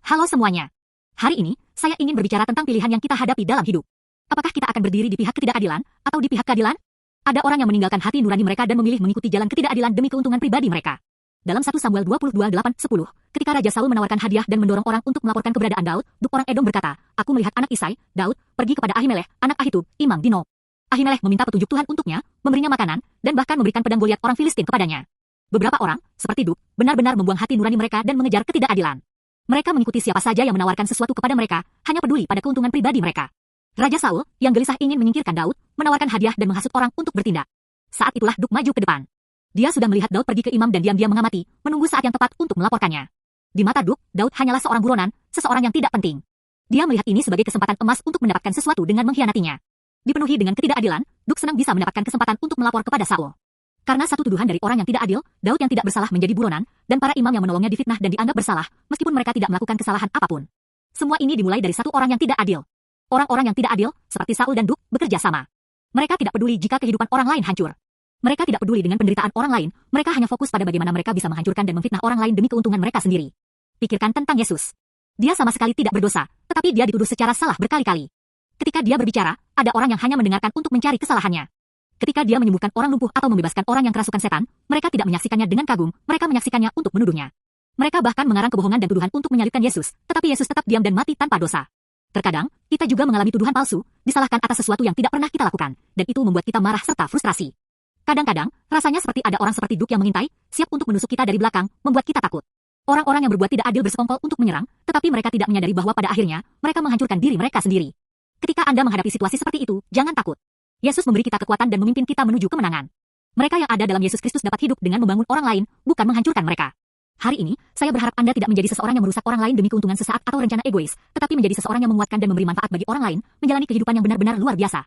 Halo semuanya. Hari ini, saya ingin berbicara tentang pilihan yang kita hadapi dalam hidup. Apakah kita akan berdiri di pihak ketidakadilan, atau di pihak keadilan? Ada orang yang meninggalkan hati nurani mereka dan memilih mengikuti jalan ketidakadilan demi keuntungan pribadi mereka. Dalam 1 Samuel 22:8-10, ketika Raja Saul menawarkan hadiah dan mendorong orang untuk melaporkan keberadaan Daud, orang Edom berkata, "Aku melihat anak Isai, Daud, pergi kepada Ahimelech, anak Ahitub, imam di Nob." Ahimelech meminta petunjuk Tuhan untuknya, memberinya makanan, dan bahkan memberikan pedang Goliat orang Filistin kepadanya. Beberapa orang, seperti Duk, benar-benar membuang hati nurani mereka dan mengejar ketidakadilan. Mereka mengikuti siapa saja yang menawarkan sesuatu kepada mereka, hanya peduli pada keuntungan pribadi mereka. Raja Saul, yang gelisah ingin menyingkirkan Daud, menawarkan hadiah dan menghasut orang untuk bertindak. Saat itulah Duk maju ke depan. Dia sudah melihat Daud pergi ke imam dan diam-diam mengamati, menunggu saat yang tepat untuk melaporkannya. Di mata Duk, Daud hanyalah seorang buronan, seseorang yang tidak penting. Dia melihat ini sebagai kesempatan emas untuk mendapatkan sesuatu dengan mengkhianatinya. Dipenuhi dengan ketidakadilan, Duk senang bisa mendapatkan kesempatan untuk melapor kepada Saul. Karena satu tuduhan dari orang yang tidak adil, Daud yang tidak bersalah menjadi buronan, dan para imam yang menolongnya difitnah dan dianggap bersalah, meskipun mereka tidak melakukan kesalahan apapun. Semua ini dimulai dari satu orang yang tidak adil. Orang-orang yang tidak adil, seperti Saul dan Duk, bekerja sama. Mereka tidak peduli jika kehidupan orang lain hancur. Mereka tidak peduli dengan penderitaan orang lain, mereka hanya fokus pada bagaimana mereka bisa menghancurkan dan memfitnah orang lain demi keuntungan mereka sendiri. Pikirkan tentang Yesus. Dia sama sekali tidak berdosa, tetapi dia dituduh secara salah berkali-kali. Ketika dia berbicara, ada orang yang hanya mendengarkan untuk mencari kesalahannya. Ketika dia menyembuhkan orang lumpuh atau membebaskan orang yang kerasukan setan, mereka tidak menyaksikannya dengan kagum, mereka menyaksikannya untuk menuduhnya. Mereka bahkan mengarang kebohongan dan tuduhan untuk menyalibkan Yesus, tetapi Yesus tetap diam dan mati tanpa dosa. Terkadang, kita juga mengalami tuduhan palsu, disalahkan atas sesuatu yang tidak pernah kita lakukan, dan itu membuat kita marah serta frustrasi. Kadang-kadang, rasanya seperti ada orang seperti Duk yang mengintai, siap untuk menusuk kita dari belakang, membuat kita takut. Orang-orang yang berbuat tidak adil bersekongkol untuk menyerang, tetapi mereka tidak menyadari bahwa pada akhirnya, mereka menghancurkan diri mereka sendiri. Ketika Anda menghadapi situasi seperti itu, jangan takut. Yesus memberi kita kekuatan dan memimpin kita menuju kemenangan. Mereka yang ada dalam Yesus Kristus dapat hidup dengan membangun orang lain, bukan menghancurkan mereka. Hari ini, saya berharap Anda tidak menjadi seseorang yang merusak orang lain demi keuntungan sesaat atau rencana egois, tetapi menjadi seseorang yang menguatkan dan memberi manfaat bagi orang lain, menjalani kehidupan yang benar-benar luar biasa.